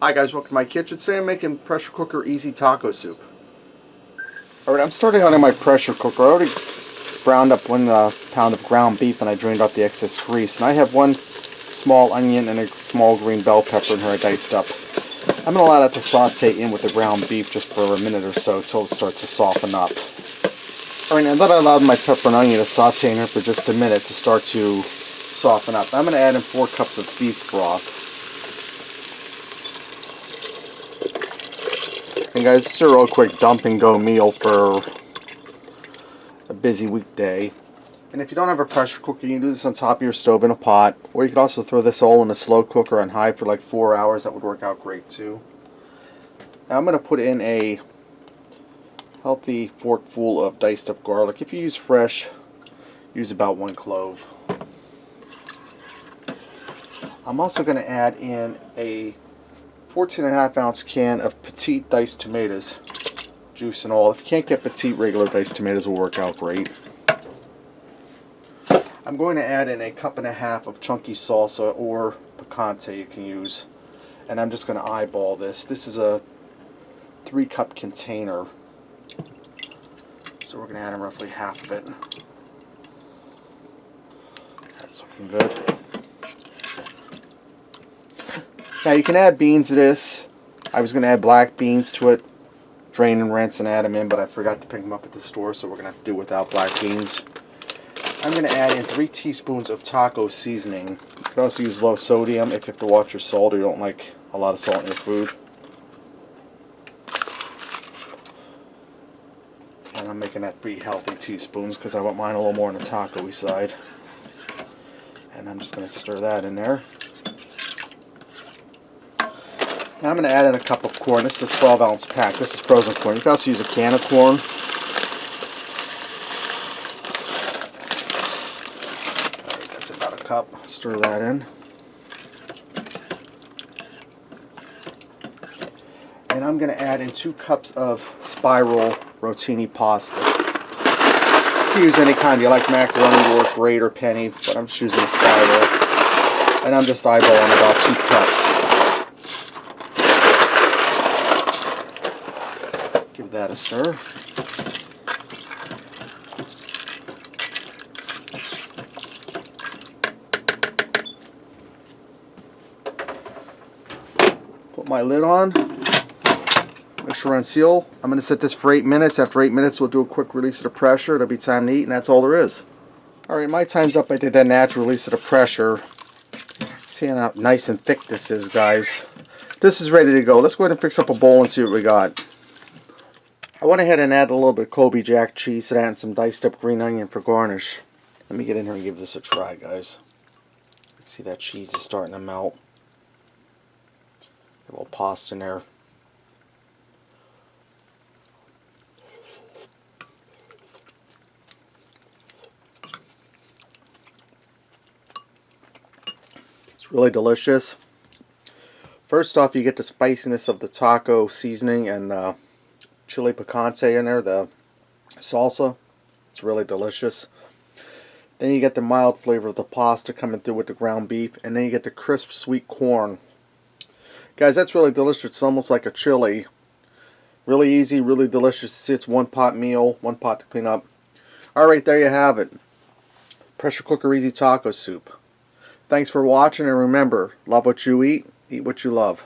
Hi guys, welcome to my kitchen. Today I'm making pressure cooker easy taco soup. Alright, I'm starting out in my pressure cooker. I already browned up 1 pound of ground beef and I drained off the excess grease. And I have 1 small onion and a small green bell pepper in here I diced up. I'm going to allow that to saute in with the ground beef just for a minute or so until it starts to soften up. Alright, now that I allowed my pepper and onion to saute in here for just a minute to start to soften up, I'm going to add in 4 cups of beef broth. And guys, this is a real quick dump and go meal for a busy weekday. And if you don't have a pressure cooker, you can do this on top of your stove in a pot. Or you could also throw this all in a slow cooker on high for like 4 hours. That would work out great too. Now I'm going to put in a healthy forkful of diced up garlic. If you use fresh, use about 1 clove. I'm also going to add in a 14.5 ounce can of petite diced tomatoes, juice and all. If you can't get petite, regular diced tomatoes will work out great. I'm going to add in a 1.5 cups of chunky salsa or picante you can use, and I'm just going to eyeball this. This is a 3-cup container, so we're going to add in roughly half of it. That's looking good. Now you can add beans to this. I was going to add black beans to it, drain and rinse and add them in, but I forgot to pick them up at the store, so we're going to have to do without black beans. I'm going to add in 3 teaspoons of taco seasoning. You can also use low sodium if you have to watch your salt or you don't like a lot of salt in your food. And I'm making that 3 healthy teaspoons because I want mine a little more on the taco-y side. And I'm just going to stir that in there. Now I'm going to add in a cup of corn. This is a 12-ounce pack. This is frozen corn. You can also use a can of corn. Alright, that's about a cup. Stir that in. And I'm going to add in 2 cups of spiral rotini pasta. You can use any kind. You like macaroni, work great, or penny, but I'm just using a spiral. And I'm just eyeballing about 2 cups. Give that a stir. Put my lid on. Make sure I unseal. I'm going to set this for 8 minutes. After 8 minutes, we'll do a quick release of the pressure. It'll be time to eat, and that's all there is. Alright, my time's up. I did that natural release of the pressure. See how nice and thick this is, guys. This is ready to go. Let's go ahead and fix up a bowl and see what we got. I went ahead and added a little bit of Colby Jack cheese to that and some diced up green onion for garnish. Let me get in here and give this a try, guys. See that cheese is starting to melt. A little pasta in there. It's really delicious. First off, you get the spiciness of the taco seasoning and chili picante in there, the salsa. It's really delicious. Then you get the mild flavor of the pasta coming through with the ground beef, and then you get the crisp sweet corn. Guys, that's really delicious. It's almost like a chili. Really easy, really delicious. See, it's 1 pot meal, 1 pot to clean up. Alright, there you have it. Pressure cooker easy taco soup. Thanks for watching, and remember, love what you eat what you love.